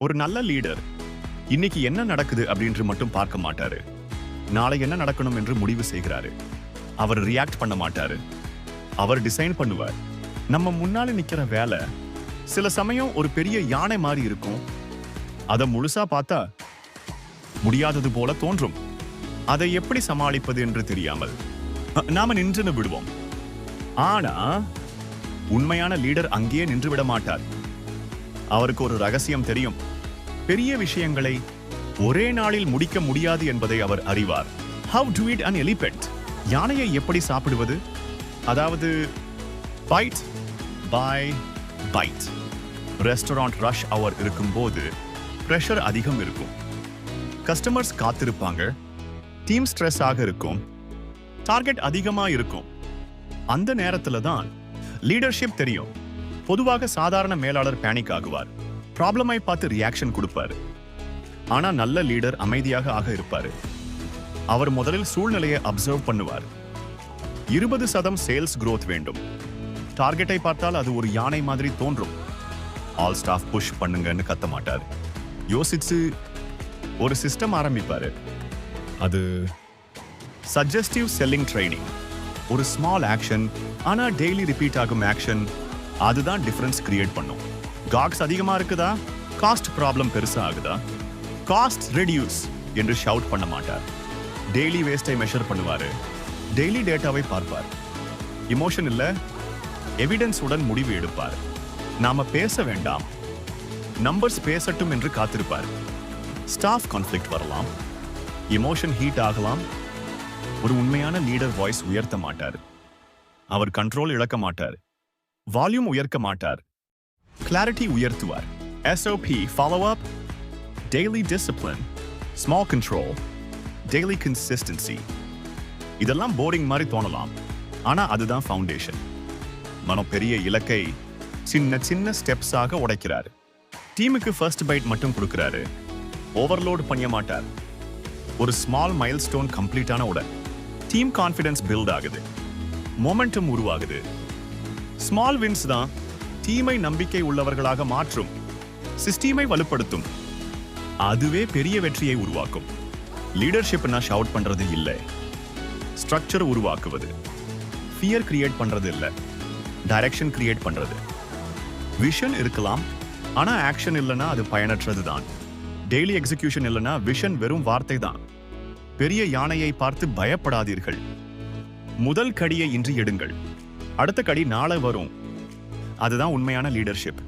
ஒரு நல்ல லீடர் இன்னைக்கு என்ன நடக்குது அப்படின்று மட்டும் பார்க்க மாட்டாரு. நாளை என்ன நடக்கணும் என்று முடிவு செய்கிறாரு. அவர் ரியாக்ட் பண்ண மாட்டாரு. அவர் டிசைன் பண்ணுவார். நம்ம முன்னால நிக்கிற வேலை சில சமயம் ஒரு பெரிய யானை மாதிரி இருக்கும். அதை முழுசா பார்த்தா முடியாதது போல தோன்றும். அதை எப்படி சமாளிப்பது என்று தெரியாமல் நாம நின்று விடுவோம். ஆனா உண்மையான லீடர் அங்கேயே நின்று விட மாட்டார். அவருக்கு ஒரு ரகசியம் தெரியும். பெரிய விஷயங்களை ஒரே நாளில் முடிக்க முடியாது என்பதை அவர் அறிவார். How to eat an elephant? யானையை எப்படி சாப்பிடுவது? அதாவது bite by bite. Restaurant rush அவர் இருக்கும்போது பிரஷர் அதிகம் இருக்கும். கஸ்டமர்ஸ் காத்திருப்பாங்க. டீம் ஸ்ட்ரெஸ் ஆக இருக்கும். டார்கெட் அதிகமா இருக்கும். அந்த நேரத்துல தான் லீடர்ஷிப் தெரியும். பொதுவாக சாதாரண மேலாளர் பேனிக் ஆகுவார். ப்ராப்ளமை பார்த்து ரியாக்ஷன் கொடுப்பாரு. ஆனா நல்ல லீடர் அமைதியாக இருப்பாரு. அவர் முதலில் சூழ்நிலையை அப்சர்வ் பண்ணுவார். 20% சேல்ஸ் growth வேண்டும். டார்கெட்டை பார்த்தால் அது ஒரு யானை மாதிரி தோன்றும். ஆல் ஸ்டாஃப் புஷ் பண்ணுங்கன்னு கத்த மாட்டார். யோசிச்சு ஒரு சிஸ்டம் ஆரம்பிப்பாரு. அது சஜஸ்டிவ் செல்லிங் ட்ரைனிங். ஒரு ஸ்மால் ஆக்ஷன் ஆனா டெய்லி ரிப்பீட் ஆகும் ஆக்ஷன், அதுதான் டிஃபரன்ஸ் கிரியேட் பண்ணும். காக்ஸ் அதிகமா இருக்குதா, காஸ்ட் ப்ராப்ளம் பெருசா ஆகுதா? காஸ்ட் ரெடியூஸ் என்று ஷவுட் பண்ண மாட்டார். டெய்லி வேஸ்டை மெஷர் பண்ணுவாரு. டெய்லி டேட்டாவை பார்ப்பார். இமோஷன் இல்ல, எவிடன்ஸ் உடன் முடிவு எடுப்பார். நாம பேச வேண்டாம், நம்பர்ஸ் பேசட்டும் என்று காத்திருப்பார். ஸ்டாஃப் கான்ஃப்ளிக்ட் வரலாம், இமோஷன் ஹீட் ஆகலாம். ஒரு உண்மையான லீடர் வாய்ஸ் உயர்த்த மாட்டார். அவர் கண்ட்ரோல் இழக்க மாட்டார். வால்யூம் உயர்த்த மாட்டார். கிளாரிட்டி உயர்த்துவார். SOP, follow up, daily discipline, small control, daily consistency. இதெல்லாம் போரிங் மாதிரி தோணலாம், ஆனா அதுதான் ஃபவுண்டேஷன். மனம் பெரிய இலக்கை சின்ன சின்ன ஸ்டெப்ஸாக உடைக்கிறாரு. டீமுக்கு ஃபர்ஸ்ட் பைட் மட்டும் கொடுக்கிறாரு. ஓவர்லோட் பண்ண மாட்டார். ஒரு ஸ்மால் மைல்ஸ்டோன் கம்ப்ளீட்டான உடன் டீம் கான்ஃபிடன்ஸ் பில்ட் ஆகுது. மொமெண்டம் உருவாகுது. ஸ்மால் வின்ஸ் தான் டீமை நம்பிக்கை உள்ளவர்களாக மாற்றும். சிஸ்டீமை வலுப்படுத்தும். அதுவே பெரிய வெற்றியை உருவாக்கும். லீடர்ஷிப்னா ஷவுட் பண்றது இல்லை, ஸ்ட்ரக்சர் உருவாக்குவது. ஃபியர் கிரியேட் பண்றது இல்லை, டைரக்ஷன் கிரியேட் பண்றது. விஷன் இருக்கலாம், ஆனா ஆக்ஷன் இல்லைன்னா அது பயனற்றது தான். டெய்லி எக்ஸிகியூஷன் இல்லைன்னா விஷன் வெறும் வார்த்தை தான். பெரிய யானையை பார்த்து பயப்படாதீர்கள். முதல் கடியை இன்று எடுங்கள், அடுத்த கடி நாளை வரும். அதுதான் உண்மையான லீடர்ஷிப்.